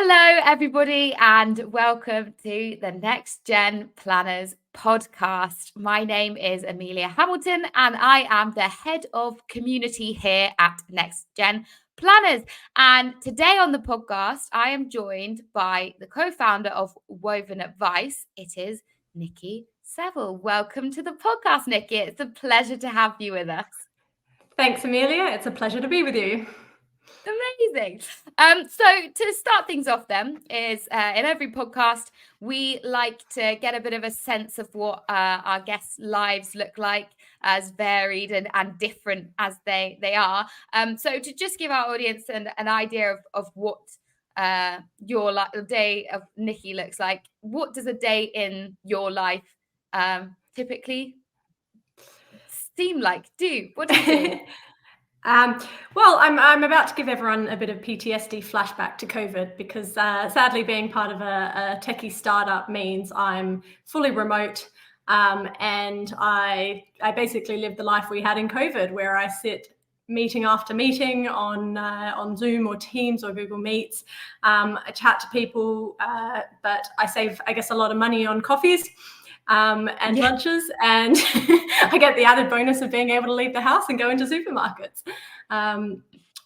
Hello, everybody, and welcome to the NextGen Planners podcast. My name is Amelia Hamilton, and I am the head of community here at NextGen Planners. And today on the podcast, I am joined by the co-founder of Woven Advice. It is Nicky Sevel. Welcome to the podcast, Nicky. It's a pleasure to have you with us. Thanks, Amelia. It's a pleasure to be with you. Amazing. So to start things off then is in every podcast, we like to get a bit of a sense of what our guests' lives look like, as varied and different as they are. So to just give our audience an idea of what your day of Nicky looks like, what does a day in your life typically seem like? What do you do? Well, I'm about to give everyone a bit of PTSD flashback to COVID because sadly being part of a techie startup means I'm fully remote, and I basically live the life we had in COVID, where I sit meeting after meeting on Zoom or Teams or Google Meets. I chat to people, but I save, I guess, a lot of money on coffees and lunches, and I get the added bonus of being able to leave the house and go into supermarkets.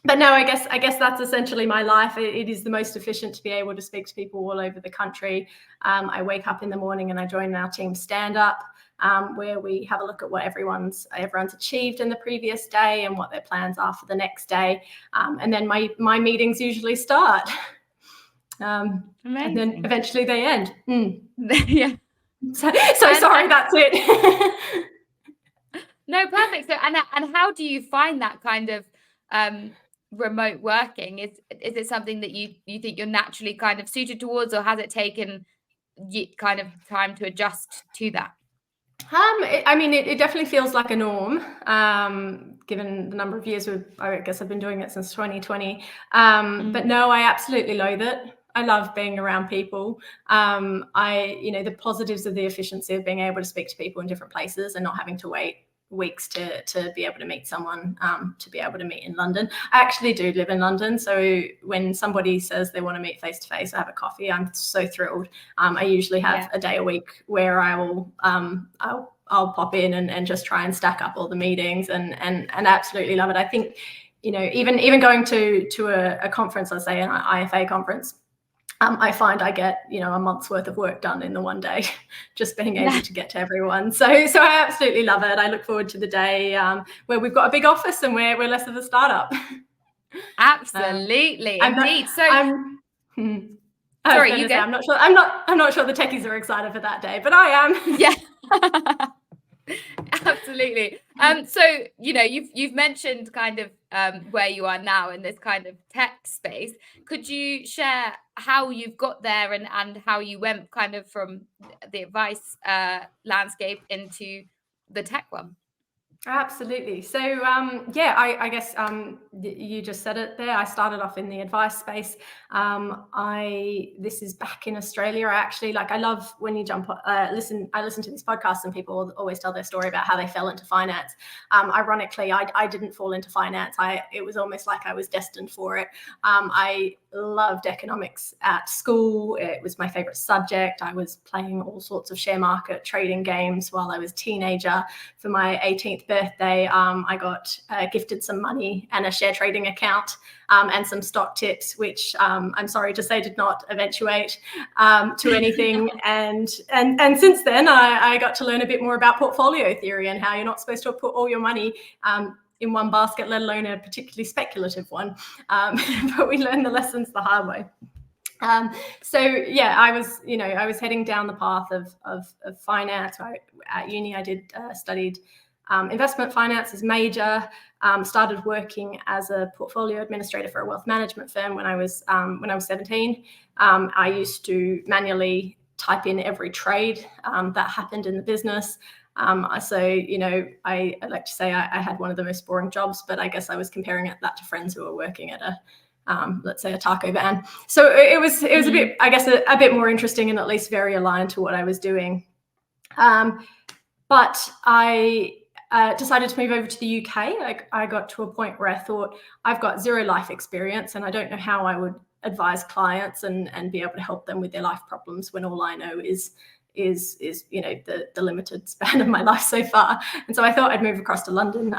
But no, I guess that's essentially my life. It is the most efficient to be able to speak to people all over the country. I wake up in the morning and I join our team stand up, where we have a look at what everyone's achieved in the previous day and what their plans are for the next day. And then my meetings usually start. And then eventually they end. Yeah. So sorry, that's it. No, perfect. So, and how do you find that kind of remote working? Is it something that you think you're naturally kind of suited towards, or has it taken kind of time to adjust to that? It definitely feels like a norm, given the number of years I guess I've been doing it since 2020. But no, I absolutely loathe it. I love being around people. The positives of the efficiency of being able to speak to people in different places and not having to wait weeks to be able to meet someone, to be able to meet in London. I actually do live in London, so when somebody says they want to meet face to face or have a coffee, I'm so thrilled. I usually have a day a week where I'll pop in and just try and stack up all the meetings and absolutely love it. I think, even going to a conference, let's say an IFA conference, I find I get, a month's worth of work done in the one day, just being able to get to everyone. So I absolutely love it. I look forward to the day where we've got a big office and we're less of a startup. Absolutely, indeed. Sorry, you go. I'm not sure the techies are excited for that day, but I am. Yeah. Absolutely. So you've mentioned kind of where you are now in this kind of tech space. Could you share how you've got there and how you went kind of from the advice landscape into the tech one? Absolutely. So, I guess you just said it there. I started off in the advice space. This is back in Australia. I love when you I listen to these podcasts and people always tell their story about how they fell into finance. Ironically, I didn't fall into finance. It was almost like I was destined for it. I loved economics at school. It was my favorite subject. I was playing all sorts of share market trading games while I was a teenager. For my 18th birthday, I got gifted some money and a share trading account and some stock tips, which I'm sorry to say did not eventuate to anything. and since then, I got to learn a bit more about portfolio theory and how you're not supposed to put all your money in one basket, let alone a particularly speculative one. But we learned the lessons the hard way. I was heading down the path of finance. At uni, I studied investment finance as major. Started working as a portfolio administrator for a wealth management firm when I was 17. I used to manually type in every trade that happened in the business. I like to say I had one of the most boring jobs, but I guess I was comparing that to friends who were working at let's say a taco van. So it was a bit, I guess, a bit more interesting and at least very aligned to what I was doing. But I decided to move over to the UK. I got to a point where I thought I've got zero life experience and I don't know how I would advise clients and be able to help them with their life problems when all I know is the limited span of my life so far. And so I thought I'd move across to London,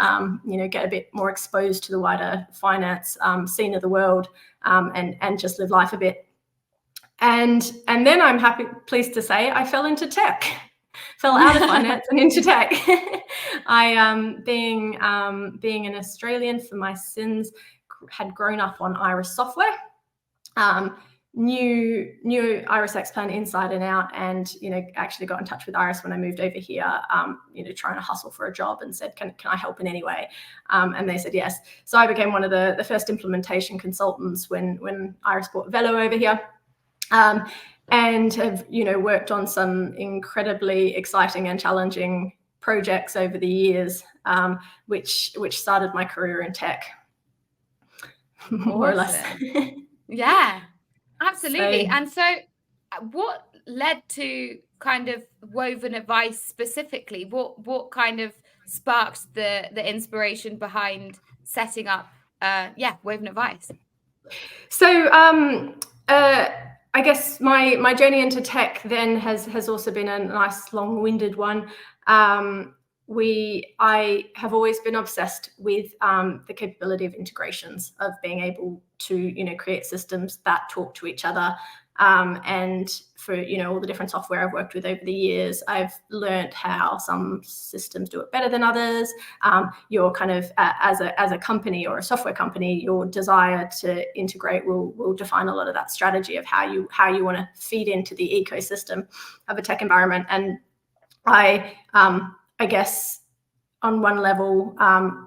get a bit more exposed to the wider finance scene of the world, and just live life a bit. And then I'm pleased to say I fell into tech. Fell out of finance and into tech. I, being an Australian for my sins, had grown up on Iris software. Knew Iris Xplan inside and out, and actually got in touch with Iris when I moved over here, trying to hustle for a job, and said, can I help in any way? And they said yes. So I became one of the first implementation consultants when Iris brought Velo over here, and have worked on some incredibly exciting and challenging projects over the years, which started my career in tech, more or less. Yeah. Absolutely. So, and so what led to kind of Woven Advice specifically? What kind of sparked the inspiration behind setting up Woven Advice? So I guess my journey into tech then has also been a nice long-winded one. I have always been obsessed with the capability of integrations, of being able to create systems that talk to each other. And for all the different software I've worked with over the years, I've learned how some systems do it better than others. Your kind of as a company or a software company, your desire to integrate will define a lot of that strategy of how you want to feed into the ecosystem of a tech environment. And I guess on one level,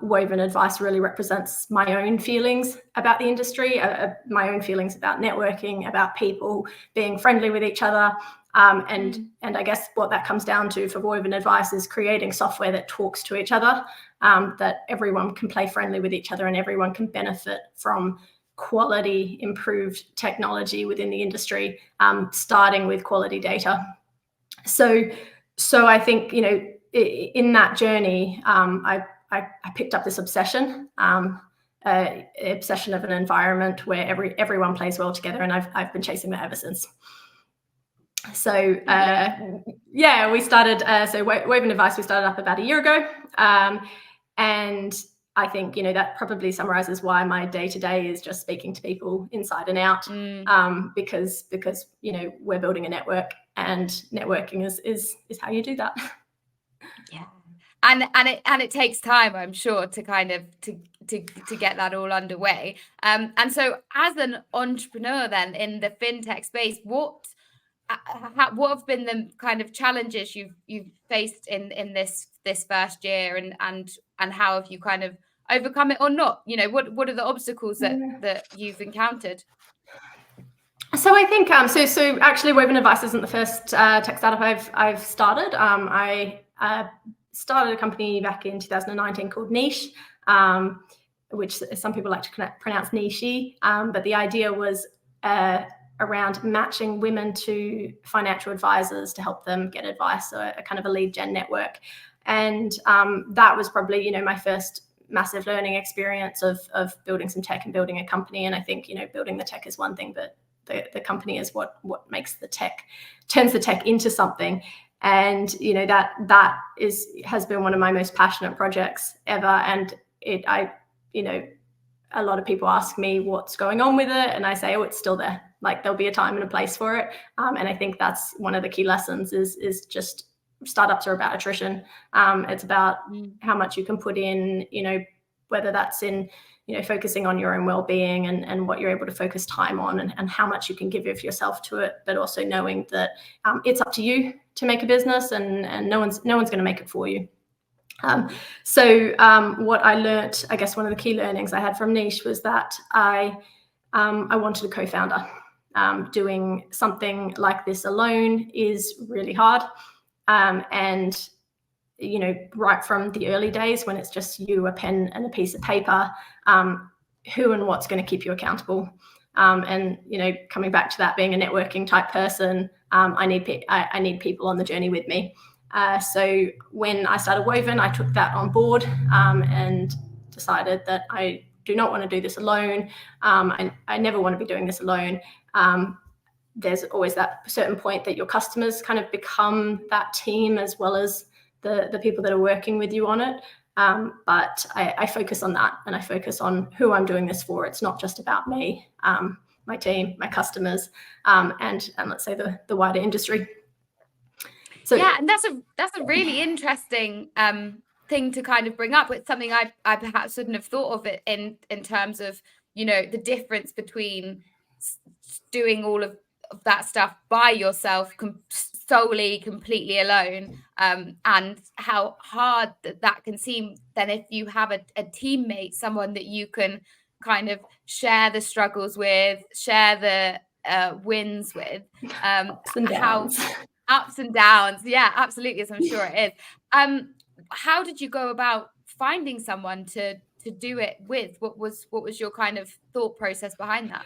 Woven Advice really represents my own feelings about the industry, my own feelings about networking, about people being friendly with each other. And I guess what that comes down to for Woven Advice is creating software that talks to each other, that everyone can play friendly with each other and everyone can benefit from quality improved technology within the industry, starting with quality data. So I think, in that journey, I picked up this obsession, obsession of an environment where everyone plays well together, and I've been chasing that ever since. So we started. Woven Advice we started up about a year ago, and I think that probably summarizes why my day-to-day is just speaking to people inside and out, because we're building a network, and networking is how you do that. Yeah, and it takes time, I'm sure, to kind of to get that all underway. And so, as an entrepreneur, then in the fintech space, what have been the kind of challenges you've faced in this first year, and how have you kind of overcome it or not? What are the obstacles that you've encountered? So I think so actually Woven Advice isn't the first tech startup I've started. I started a company back in 2019 called Niche, which some people like to pronounce Niche, but the idea was around matching women to financial advisors to help them get advice, so a kind of a lead gen network. And that was probably my first massive learning experience of building some tech and building a company. And I think building the tech is one thing, but the company is what makes the tech, turns the tech into something. And that has been one of my most passionate projects ever. And a lot of people ask me what's going on with it, and I say, oh, it's still there. Like, there'll be a time and a place for it. And I think that's one of the key lessons is just startups are about attrition. It's about how much you can put in, whether that's in focusing on your own well-being and what you're able to focus time on, and how much you can give of yourself to it, but also knowing that it's up to you to make a business, and no one's going to make it for you. So what I learned, I guess one of the key learnings I had from Niche was that I wanted a co-founder. Doing something like this alone is really hard. And right from the early days when it's just you, a pen and a piece of paper, who and what's going to keep you accountable? And coming back to that, being a networking type person, I need people on the journey with me. So when I started Woven, I took that on board and decided that I do not want to do this alone. I never want to be doing this alone. There's always that certain point that your customers kind of become that team as well as the people that are working with you on it. But I focus on that, and I focus on who I'm doing this for. It's not just about me, my team, my customers, and let's say the wider industry. So yeah, and that's a really interesting thing to kind of bring up. It's something I perhaps wouldn't have thought of it in terms of, you know, the difference between doing all of that stuff by yourself, solely, completely alone, and how hard that can seem. Then if you have a teammate, someone that you can kind of share the struggles with, share the wins with, ups and downs. Ups and downs. Yeah, absolutely, as I'm sure it is. How did you go about finding someone to do it with? What was your kind of thought process behind that?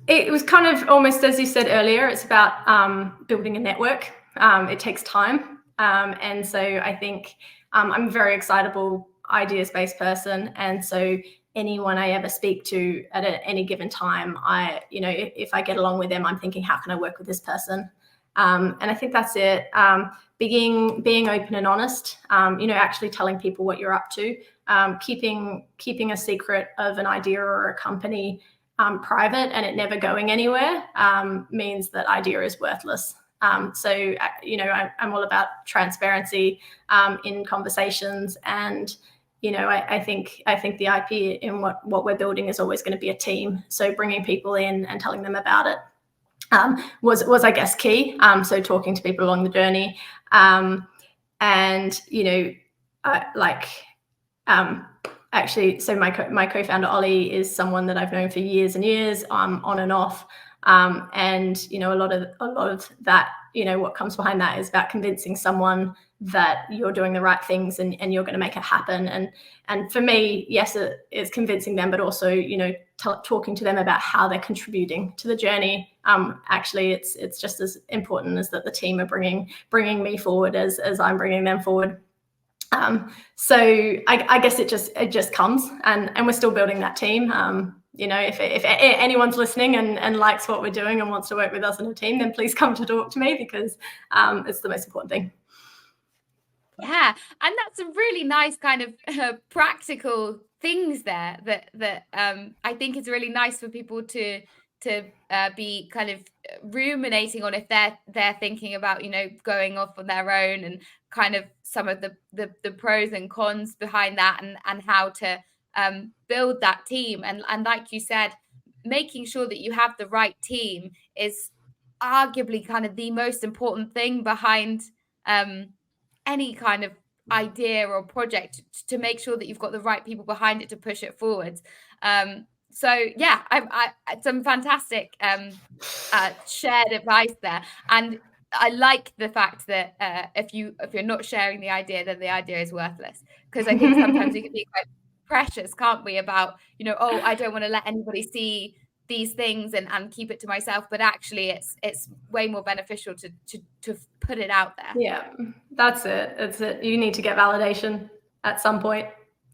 It was kind of almost, as you said earlier, it's about building a network. It takes time. And so I think I'm a very excitable, ideas-based person. And so anyone I ever speak to at any given time, if I get along with them, I'm thinking, how can I work with this person? And I think that's it. Being open and honest, actually telling people what you're up to, keeping a secret of an idea or a company private and it never going anywhere means that idea is worthless. So I'm all about transparency in conversations, and I think the IP in what we're building is always going to be a team. So bringing people in and telling them about it was I guess key. So talking to people along the journey, actually, so my co-founder Ollie is someone that I've known for years and years, on and off, and a lot of that, what comes behind that is about convincing someone that you're doing the right things and you're going to make it happen. And for me, yes, it's convincing them, but also talking to them about how they're contributing to the journey. Actually, it's just as important as that the team are bringing me forward as I'm bringing them forward. So I guess it just comes, and we're still building that team. If anyone's listening and likes what we're doing and wants to work with us in a team, then please come to talk to me, because it's the most important thing. Yeah, and that's a really nice kind of practical things there that I think is really nice for people to be kind of ruminating on if they're thinking about going off on their own, and kind of some of the pros and cons behind that, and how to build that team, and like you said, making sure that you have the right team is arguably kind of the most important thing behind any kind of idea or project, to make sure that you've got the right people behind it to push it forward. So yeah, I some fantastic shared advice there, and I like the fact that if you're not sharing the idea, then the idea is worthless, because I think sometimes we can be quite precious, can't we, about oh, I don't want to let anybody see these things and keep it to myself, but actually it's way more beneficial to put it out there. Yeah, that's it. You need to get validation at some point.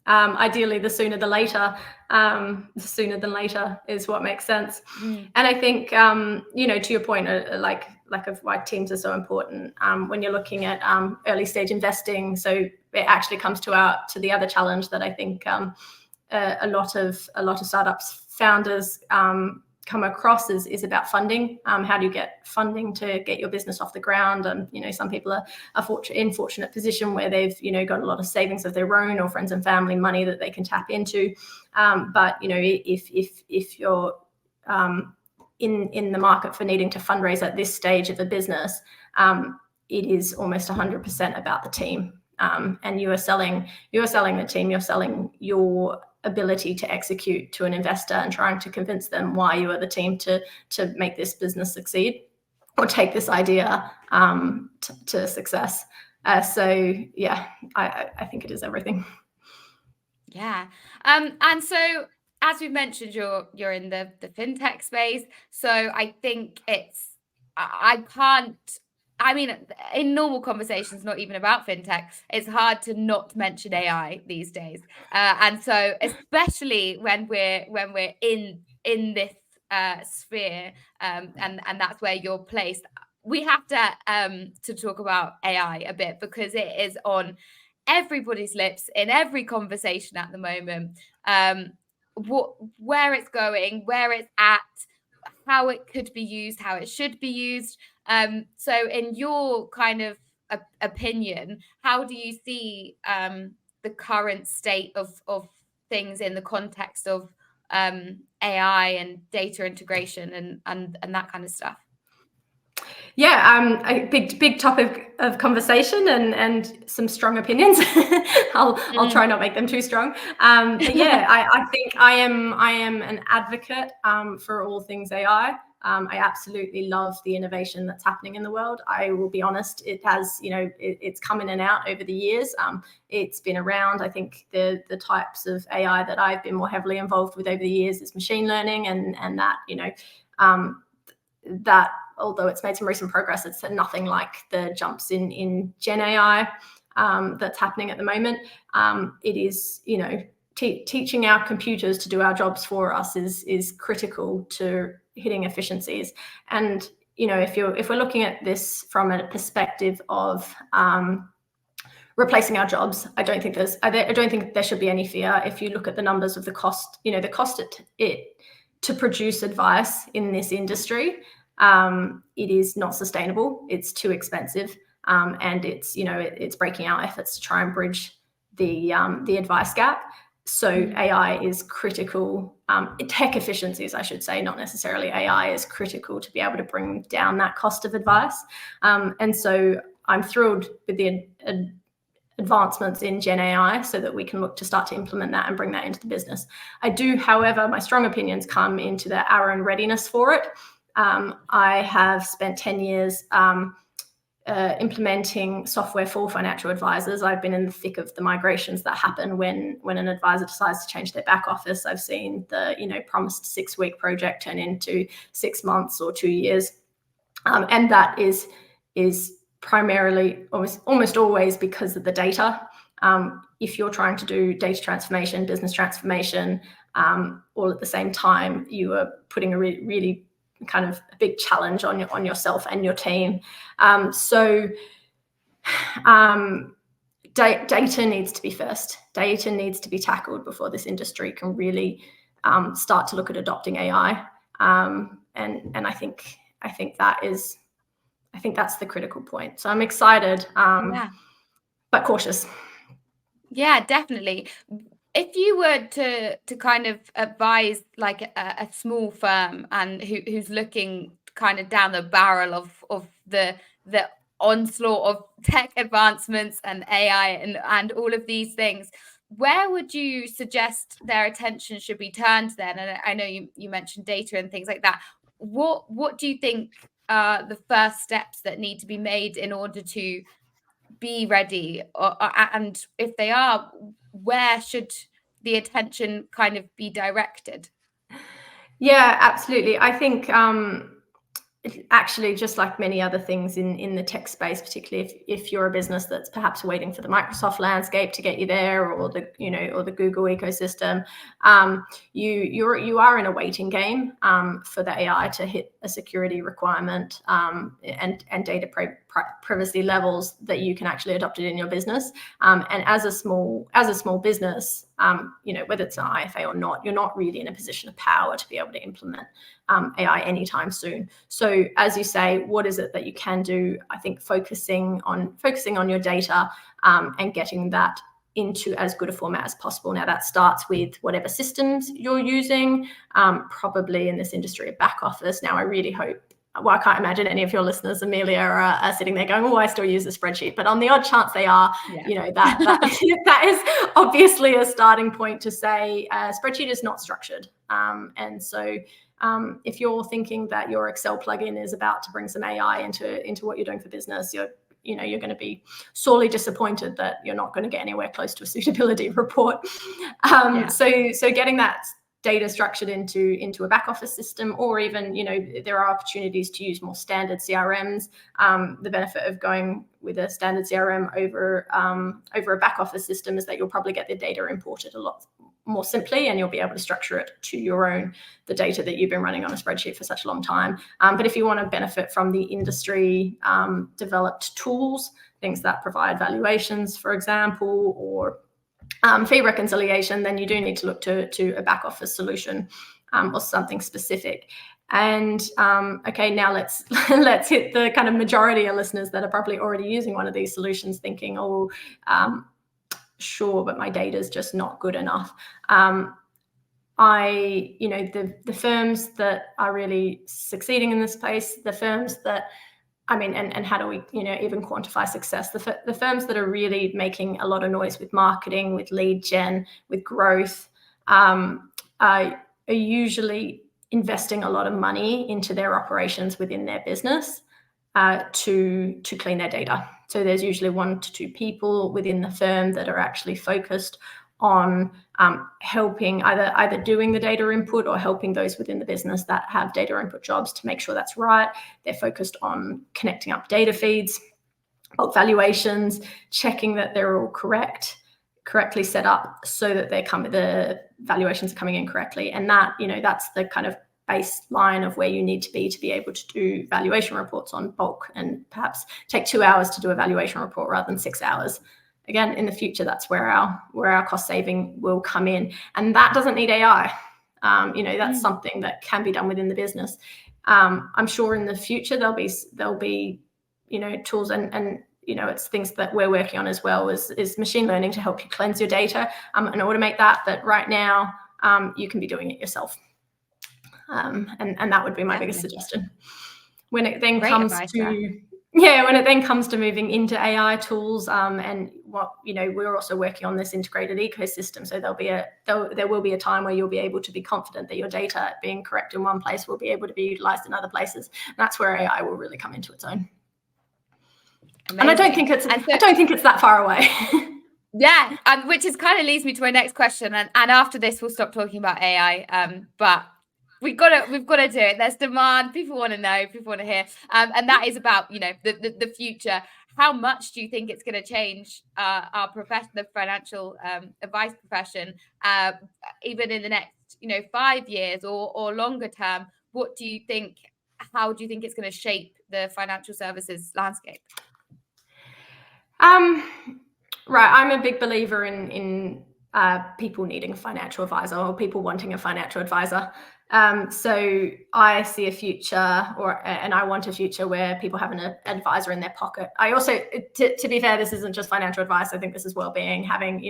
Ideally, the sooner the later. The sooner than later is what makes sense. And I think to your point, like of why teams are so important when you're looking at early stage investing. So it actually comes to the other challenge that I think a lot of startups founders come across is about funding. How do you get funding to get your business off the ground? And some people are in fortunate position where they've got a lot of savings of their own or friends and family money that they can tap into. But if you're in the market for needing to fundraise at this stage of the business, it is almost 100% about the team. And you are selling the team. You're selling your ability to execute to an investor and trying to convince them why you are the team to make this business succeed or take this idea to success. So yeah, I think it is everything. Yeah. And so, as we've mentioned, you're in the fintech space. So I think I can't I mean, in normal conversations, not even about fintech, it's hard to not mention AI these days. And so, especially when we're in this sphere, and that's where you're placed, we have to talk about AI a bit, because it is on everybody's lips in every conversation at the moment. Where it's going, where it's at, how it could be used, how it should be used. So in your kind of opinion, how do you see the current state of things in the context of AI and data integration and that kind of stuff? Yeah, a big topic of conversation and some strong opinions. I'll try not make them too strong. But yeah, I think I am an advocate for all things AI. I absolutely love the innovation that's happening in the world. I will be honest, it has, it's come in and out over the years. It's been around. I think the types of AI that I've been more heavily involved with over the years is machine learning, and that, that although it's made some recent progress, it's nothing like the jumps in Gen AI that's happening at the moment. It is, teaching our computers to do our jobs for us is critical to hitting efficiencies. And if we're looking at this from a perspective of replacing our jobs, I don't think there should be any fear. If you look at the numbers of the cost, the cost it to produce advice in this industry, it is not sustainable. It's too expensive, and it's breaking our efforts to try and bridge the advice gap. So AI is critical. Tech efficiencies, I should say, not necessarily AI, is critical to be able to bring down that cost of advice. And so I'm thrilled with the advancements in Gen AI, so that we can look to start to implement that and bring that into the business. I do, however, my strong opinions come into our own readiness for it. I have spent 10 years implementing software for financial advisors. I've been in the thick of the migrations that happen when an advisor decides to change their back office. I've seen the promised 6-week project turn into 6 months or 2 years, and that is primarily almost always because of the data. If you're trying to do data transformation, business transformation, all at the same time, you are putting a really kind of a big challenge on yourself and your team. Data needs to be first. Data needs to be tackled before this industry can really start to look at adopting AI. And I think that's the critical point. So I'm excited, but cautious. Yeah, definitely. If you were to kind of advise like a small firm and who's looking kind of down the barrel of the onslaught of tech advancements and AI and all of these things, where would you suggest their attention should be turned then? And I know you mentioned data and things like that. What do you think are the first steps that need to be made in order to be ready, and if they are, where should the attention kind of be directed? Yeah, absolutely. I think actually, just like many other things in the tech space, particularly if you're a business that's perhaps waiting for the Microsoft landscape to get you there, or the Google ecosystem, you are in a waiting game for the AI to hit a security requirement and data privacy levels that you can actually adopt it in your business. And as a small business, whether it's an IFA or not, you're not really in a position of power to be able to implement AI anytime soon. So as you say, what is it that you can do? I think focusing on your data and getting that into as good a format as possible. Now that starts with whatever systems you're using, probably in this industry, a back office. Now I really hope, well, I can't imagine any of your listeners, Amelia, are sitting there going, oh, I still use a spreadsheet. But on the odd chance they are, that is obviously a starting point to say a spreadsheet is not structured. And so if you're thinking that your Excel plugin is about to bring some AI into what you're doing for business, you're going to be sorely disappointed that you're not going to get anywhere close to a suitability report. So getting that data structured into a back office system, or even, there are opportunities to use more standard CRMs. The benefit of going with a standard CRM over a back office system is that you'll probably get the data imported a lot more simply, and you'll be able to structure it to the data that you've been running on a spreadsheet for such a long time. But if you want to benefit from the industry developed tools, things that provide valuations, for example, or fee reconciliation, then you do need to look to a back office solution or something specific. And okay, now let's hit the kind of majority of listeners that are probably already using one of these solutions, thinking, oh, sure, but my data is just not good enough. The firms that are really succeeding in this space, the firms that, and how do we, even quantify success? The firms that are really making a lot of noise with marketing, with lead gen, with growth, are usually investing a lot of money into their operations within their business to clean their data. So there's usually 1 to 2 people within the firm that are actually focused on helping either doing the data input or helping those within the business that have data input jobs to make sure that's right. They're focused on connecting up data feeds, bulk valuations, checking that they're all correctly set up so that the valuations are coming in correctly. And that, that's the kind of baseline of where you need to be able to do valuation reports on bulk, and perhaps take 2 hours to do a valuation report rather than 6 hours. Again, in the future, that's where our cost saving will come in, and that doesn't need AI. That's something that can be done within the business. I'm sure in the future there'll be tools and it's things that we're working on as well, is machine learning to help you cleanse your data and automate that. But right now, you can be doing it yourself, and that would be my biggest suggestion. When it then comes to moving into AI tools, and we're also working on this integrated ecosystem. So there will be a time where you'll be able to be confident that your data being correct in one place will be able to be utilized in other places. And that's where AI will really come into its own. Amazing. And I don't think it's that far away. Yeah, which is kind of leads me to my next question. And after this, we'll stop talking about AI. But we've got to do it. There's demand. People want to know. People want to hear. And that is about the future. How much do you think it's going to change our profession, the financial advice profession, even in the next 5 years or longer term? What do you think? How do you think it's going to shape the financial services landscape? Right, I'm a big believer in people needing a financial advisor, or people wanting a financial advisor. So I see a future, and I want a future where people have an advisor in their pocket. I also, to be fair, this isn't just financial advice. I think this is well-being. Having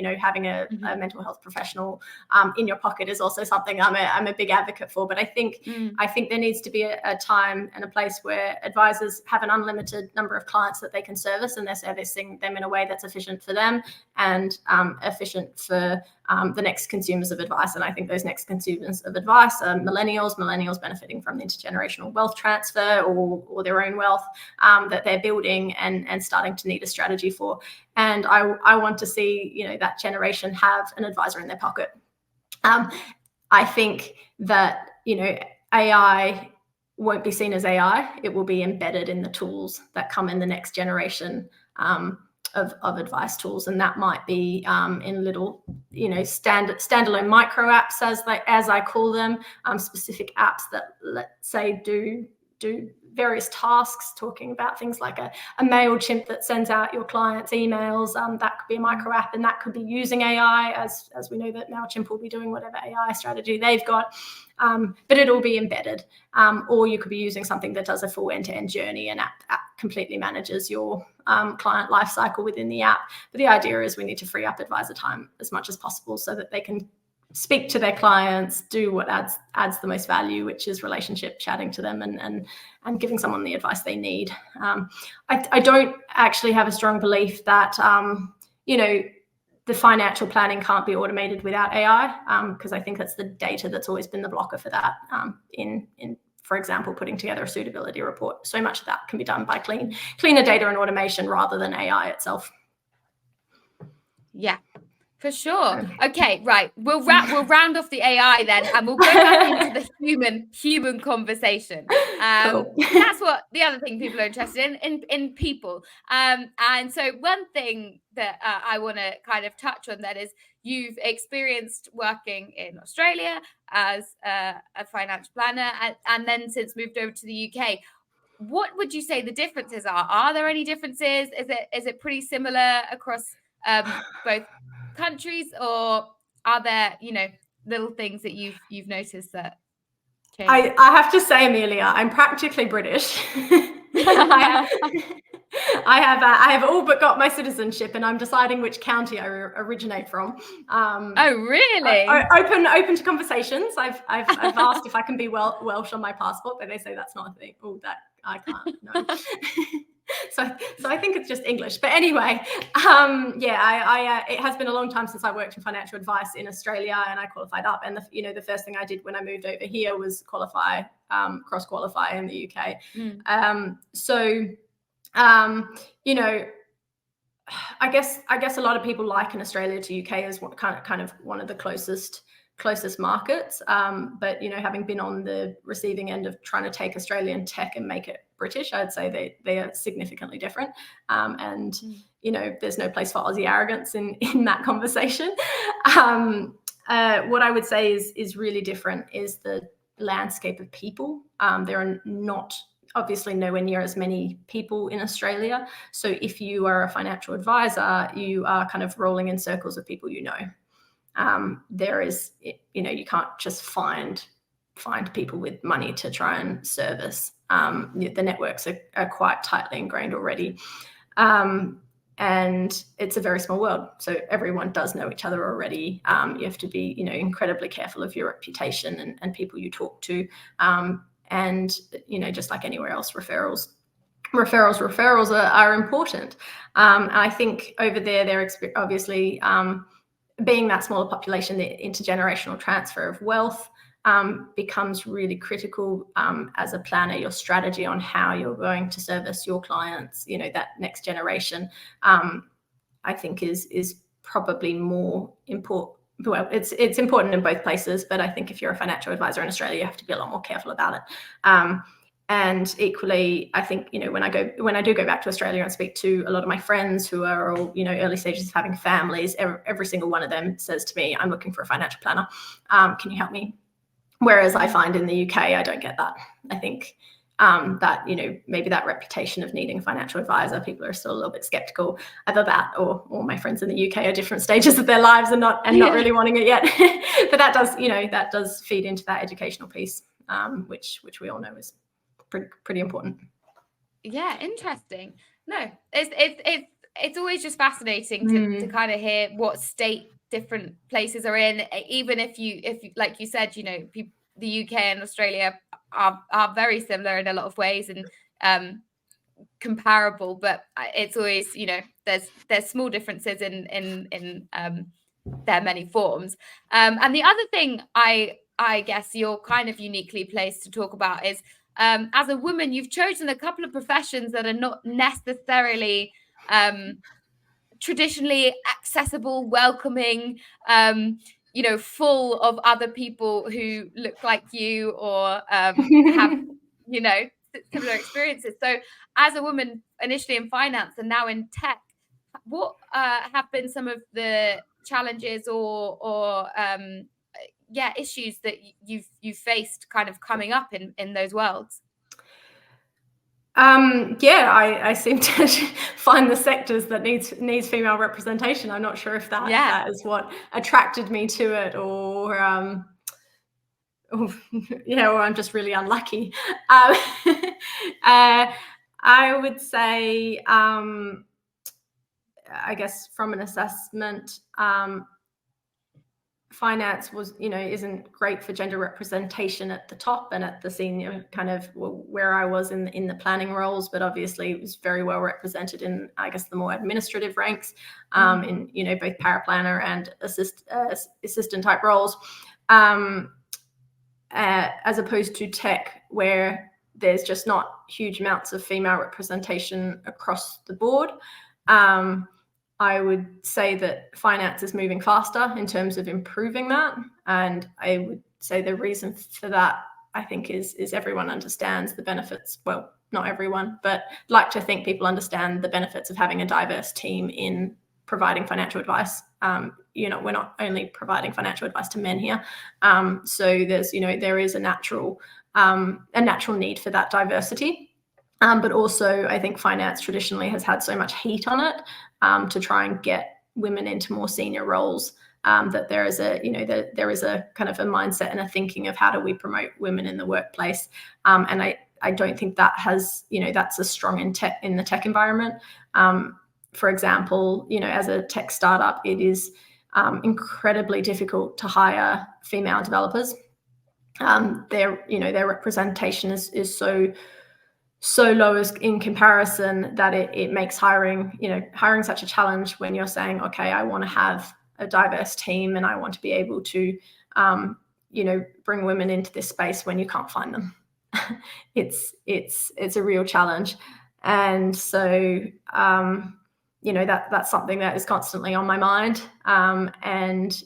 a mental health professional in your pocket is also something I'm a big advocate for. But I think there needs to be a time and a place where advisors have an unlimited number of clients that they can service, and they're servicing them in a way that's efficient for them and efficient for the next consumers of advice. And I think those next consumers of advice are millennials benefiting from the intergenerational wealth transfer or their own wealth that they're building and starting to need a strategy for. And I want to see that generation have an advisor in their pocket. I think that AI won't be seen as AI. It will be embedded in the tools that come in the next generation of advice tools, and that might be in little standalone micro apps, as I call them, specific apps that, let's say, do various tasks, talking about things like a MailChimp that sends out your clients emails. That could be a micro app, and that could be using AI, as we know that MailChimp will be doing whatever AI strategy they've got, but it'll be embedded. Or you could be using something that does a full end-to-end journey, and app completely manages your client lifecycle within the app. But the idea is we need to free up advisor time as much as possible so that they can speak to their clients, do what adds the most value, which is relationship, chatting to them and giving someone the advice they need. I don't actually have a strong belief that the financial planning can't be automated without AI, because I think that's the data that's always been the blocker for that. In for example, putting together a suitability report, so much of that can be done by cleaner data and automation rather than AI itself. Yeah. For sure. Okay, right. We'll round off the AI then, and we'll go back into the human conversation. Cool. Because that's what the other thing people are interested in people. And so one thing that I want to kind of touch on then is you've experienced working in Australia as a financial planner, and then since moved over to the UK. What would you say the differences are? Are there any differences? Is it pretty similar across both countries, or are there little things that you've noticed that change? I have to say, Amelia, I'm practically British. I have all but got my citizenship, and I'm deciding which county I originate from. Oh, really? Open to conversations. I've asked if I can be Welsh on my passport, but they say that's not a thing. Oh, that I can't. No. So I think it's just English. But anyway, it has been a long time since I worked in financial advice in Australia, and I qualified up. And the first thing I did when I moved over here was cross qualify in the UK. I guess a lot of people liken Australia to UK as what kind of one of the closest markets. But having been on the receiving end of trying to take Australian tech and make it British, I'd say they are significantly different. There's no place for Aussie arrogance in that conversation. What I would say is really different is the landscape of people. There are not obviously nowhere near as many people in Australia. So if you are a financial advisor, you are kind of rolling in circles of people there is, you can't just find people with money to try and service. The networks are quite tightly ingrained already. And it's a very small world. So everyone does know each other already. You have to be, incredibly careful of your reputation and people you talk to. And, just like anywhere else, referrals are important. And I think over there, they're obviously, being that smaller population, the intergenerational transfer of wealth becomes really critical as a planner. Your strategy on how you're going to service your clients, that next generation, I think is probably more important. Well, it's important in both places, but I think if you're a financial advisor in Australia, you have to be a lot more careful about it. And equally, I think, when I do go back to Australia and speak to a lot of my friends who are all, early stages of having families, every single one of them says to me, I'm looking for a financial planner. Can you help me? Whereas I find in the UK, I don't get that. I think that, maybe that reputation of needing a financial advisor, people are still a little bit skeptical. Either that or my friends in the UK are different stages of their lives and not really wanting it yet. But that does feed into that educational piece, which we all know is pretty important. Yeah, interesting. No, it's always just fascinating to kind of hear what state different places are in. Even if you like you said, the UK and Australia are very similar in a lot of ways and comparable, but it's always there's small differences in their many forms. And the other thing I guess you're kind of uniquely placed to talk about is as a woman, you've chosen a couple of professions that are not necessarily traditionally accessible, welcoming, full of other people who look like you or have, similar experiences. So as a woman, initially in finance and now in tech, what have been some of the challenges or issues that you've faced kind of coming up in those worlds? I seem to find the sectors that needs female representation. I'm not sure if that is what attracted me to it, or or I'm just really unlucky. I would say, I guess from an assessment, finance isn't great for gender representation at the top and at the senior kind of where I was in the planning roles, but obviously it was very well represented in, I guess, the more administrative ranks, in both paraplanner and assistant type roles, as opposed to tech, where there's just not huge amounts of female representation across the board. I would say that finance is moving faster in terms of improving that. And I would say the reason for that, I think, is everyone understands the benefits. Well, not everyone, but like to think people understand the benefits of having a diverse team in providing financial advice. We're not only providing financial advice to men here. So there is a natural need for that diversity. But also, I think finance traditionally has had so much heat on it to try and get women into more senior roles, that there is a kind of a mindset and a thinking of how do we promote women in the workplace. And I don't think that has, that's as strong in the tech environment. For example, as a tech startup, it is incredibly difficult to hire female developers. Their representation is so low as in comparison that it makes hiring such a challenge when you're saying, okay, I want to have a diverse team and I want to be able to, bring women into this space when you can't find them. It's a real challenge. And so, that's something that is constantly on my mind. And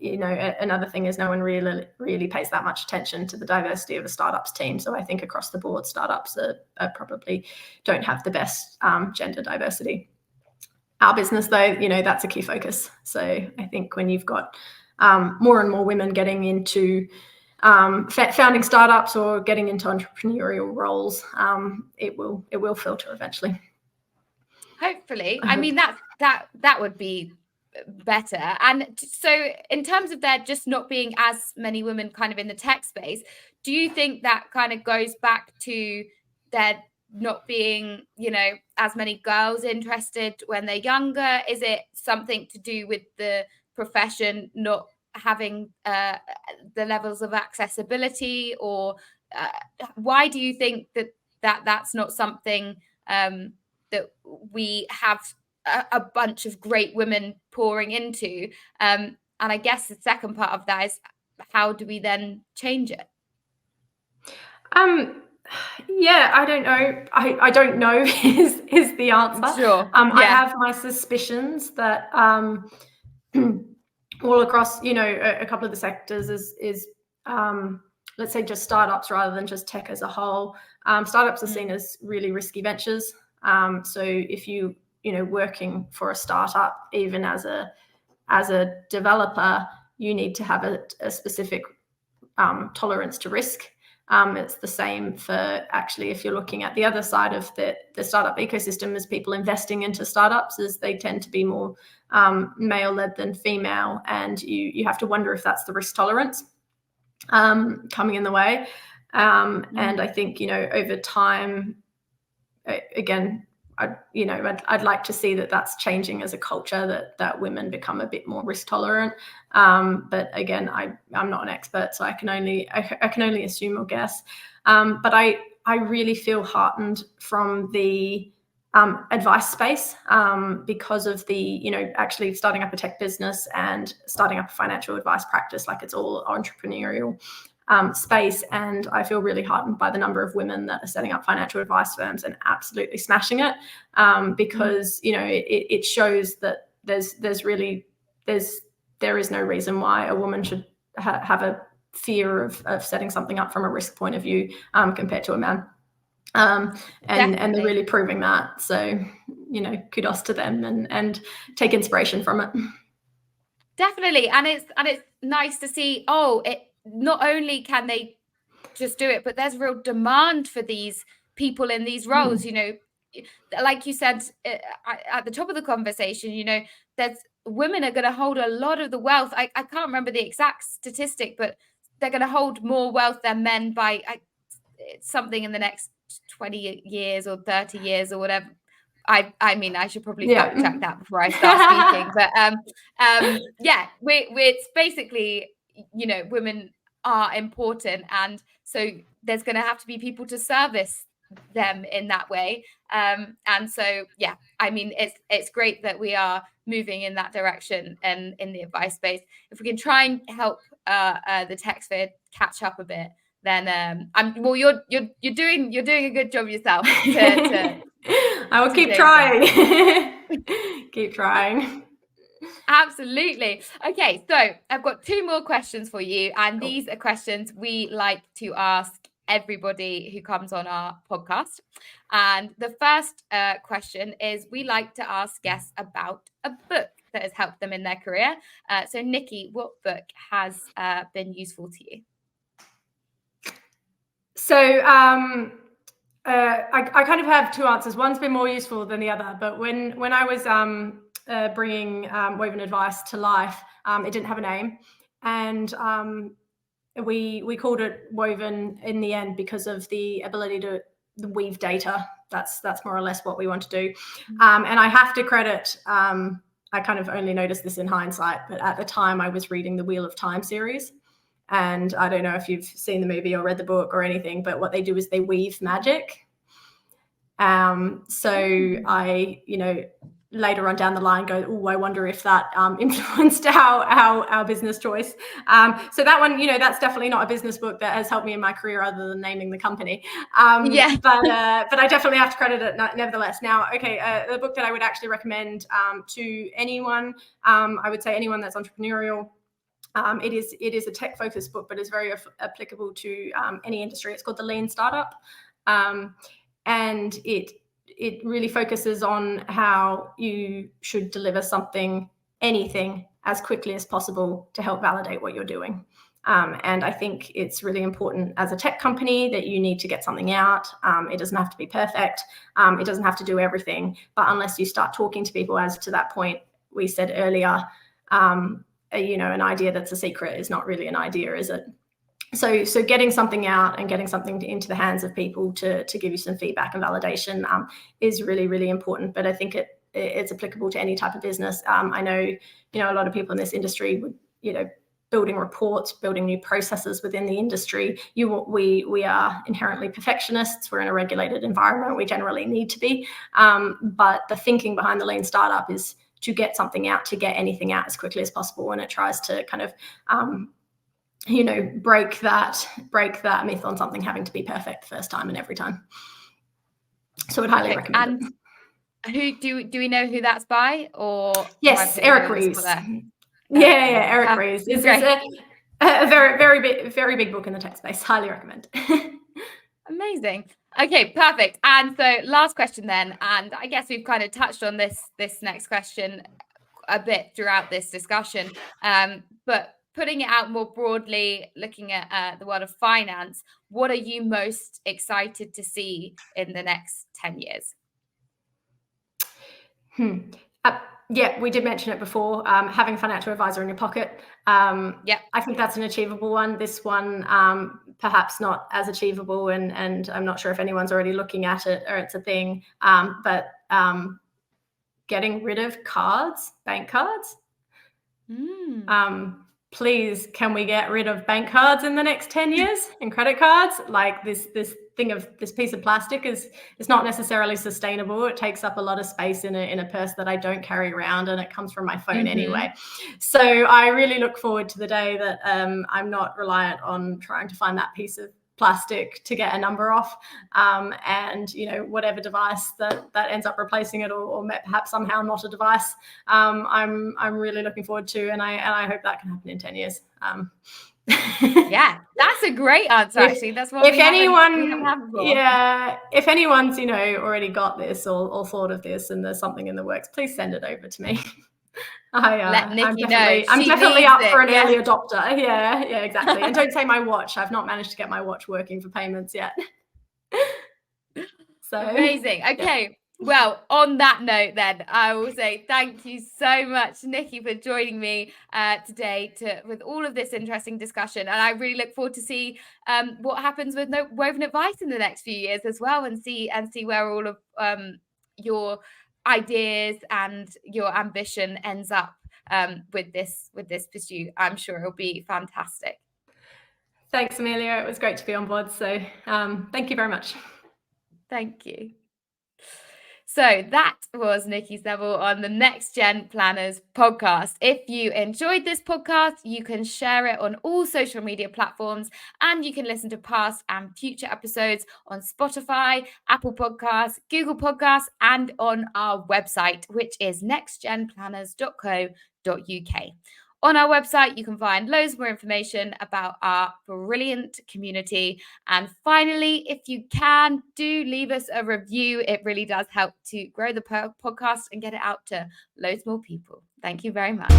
another thing is no one really pays that much attention to the diversity of a startups team. So I think across the board, startups are probably don't have the best gender diversity. Our business, though, that's a key focus. So I think when you've got more and more women getting into founding startups or getting into entrepreneurial roles, it will filter eventually. Hopefully. I mean, that would be better. And so in terms of there just not being as many women kind of in the tech space, do you think that kind of goes back to there not being, as many girls interested when they're younger? Is it something to do with the profession not having the levels of accessibility, or why do you think that's not something that we have a bunch of great women pouring into? And I guess the second part of that is, how do we then change it? Yeah, I don't know. I don't know is the answer. Sure. I have my suspicions that all across, a couple of the sectors is let's say just startups rather than just tech as a whole. Startups are seen as really risky ventures. So if working for a startup, even as a developer, you need to have a specific tolerance to risk. It's the same for actually if you're looking at the other side of the startup ecosystem, as people investing into startups, as they tend to be more male-led than female, and you have to wonder if that's the risk tolerance coming in the way. And I think over time, again, I'd like to see that that's changing as a culture, that women become a bit more risk tolerant. But again, I'm not an expert, so I can only assume or guess. But I really feel heartened from the advice space because of the actually starting up a tech business and starting up a financial advice practice. Like, it's all entrepreneurial space, and I feel really heartened by the number of women that are setting up financial advice firms and absolutely smashing it, because it shows that there is no reason why a woman should have a fear of setting something up from a risk point of view compared to a man. And they're really proving that. So kudos to them, and take inspiration from it. Definitely. And it's nice to see, not only can they just do it, but there's real demand for these people in these roles. Like you said at the top of the conversation, there's women are going to hold a lot of the wealth. I can't remember the exact statistic, but they're going to hold more wealth than men by something in the next 20 years or 30 years or whatever. I mean, I should probably fact check that before I start speaking. But it's basically, women are important, and so there's going to have to be people to service them in that way. And so, I mean, it's great that we are moving in that direction and in the advice space. If we can try and help the tech sphere catch up a bit, then you're doing a good job yourself. I will keep trying. Keep trying. Absolutely. Okay, so I've got 2 more questions for you, and Cool. these are questions we like to ask everybody who comes on our podcast. And the first question is, we like to ask guests about a book that has helped them in their career. So Nicky, what book has been useful to you? So I kind of have 2 answers. One's been more useful than the other, but when I was bringing Woven Advice to life, it didn't have a name, and we called it Woven in the end because of the ability to weave data. That's more or less what we want to do. And I have to credit, I kind of only noticed this in hindsight, but at the time I was reading the Wheel of Time series. And I don't know if you've seen the movie or read the book or anything, but what they do is they weave magic. So I, later on down the line go, oh, I wonder if that influenced our business choice. So that one, that's definitely not a business book that has helped me in my career other than naming the company. But I definitely have to credit it nevertheless. Now, okay, the book that I would actually recommend to anyone, I would say anyone that's entrepreneurial. It is a tech-focused book, but it's very applicable to any industry. It's called The Lean Startup, and it really focuses on how you should deliver anything, as quickly as possible to help validate what you're doing. And I think it's really important as a tech company that you need to get something out. It doesn't have to be perfect. It doesn't have to do everything. But unless you start talking to people, as to that point we said earlier, an idea that's a secret is not really an idea, is it? So getting something out and getting something into the hands of people to give you some feedback and validation is really, really important. But I think it's applicable to any type of business. I know, a lot of people in this industry would, building reports, building new processes within the industry. We are inherently perfectionists. We're in a regulated environment. We generally need to be. But the thinking behind the Lean Startup is to get something out, to get anything out as quickly as possible. And it tries to kind of, break that myth on something having to be perfect first time and every time. So I'd highly recommend it. Who do we know who that's by? Or yes, Eric Ries. Yeah, Eric Ries. It's a very big book in the tech space. Highly recommend. Amazing. Okay, perfect. And so last question then, and I guess we've kind of touched on this next question a bit throughout this discussion, but putting it out more broadly, looking at the world of finance, what are you most excited to see in the next 10 years? Yeah, we did mention it before, having a financial advisor in your pocket. I think that's an achievable one. This one, perhaps not as achievable, and I'm not sure if anyone's already looking at it or it's a thing, but getting rid of bank cards. Please, can we get rid of bank cards in the next 10 years and credit cards? Like this piece of plastic is not necessarily sustainable. It takes up a lot of space in a purse that I don't carry around, and it comes from my phone anyway. So I really look forward to the day that I'm not reliant on trying to find that piece of plastic to get a number off, and whatever device that ends up replacing it, or perhaps somehow not a device, I'm really looking forward to, and I hope that can happen in 10 years. Yeah, that's a great answer. Actually, that's what we haven't had before. Yeah, if anyone's already got this or thought of this, and there's something in the works, please send it over to me. Let Nicky know. I'm definitely up for an early adopter. Yeah, exactly. And don't say my watch. I've not managed to get my watch working for payments yet. So amazing. Okay. Yeah. Well, on that note, then I will say thank you so much, Nicky, for joining me today with all of this interesting discussion. And I really look forward to see what happens with Woven Advice in the next few years as well, and see where all of your ideas and your ambition ends up with this pursuit. I'm sure it'll be fantastic. Thanks, Amelia. It was great to be on board. So thank you very much. Thank you. So that was Nicky Sevel on the NextGen Planners podcast. If you enjoyed this podcast, you can share it on all social media platforms, and you can listen to past and future episodes on Spotify, Apple Podcasts, Google Podcasts, and on our website, which is nextgenplanners.co.uk. On our website, you can find loads more information about our brilliant community. And finally, if you can, do leave us a review. It really does help to grow the podcast and get it out to loads more people. Thank you very much.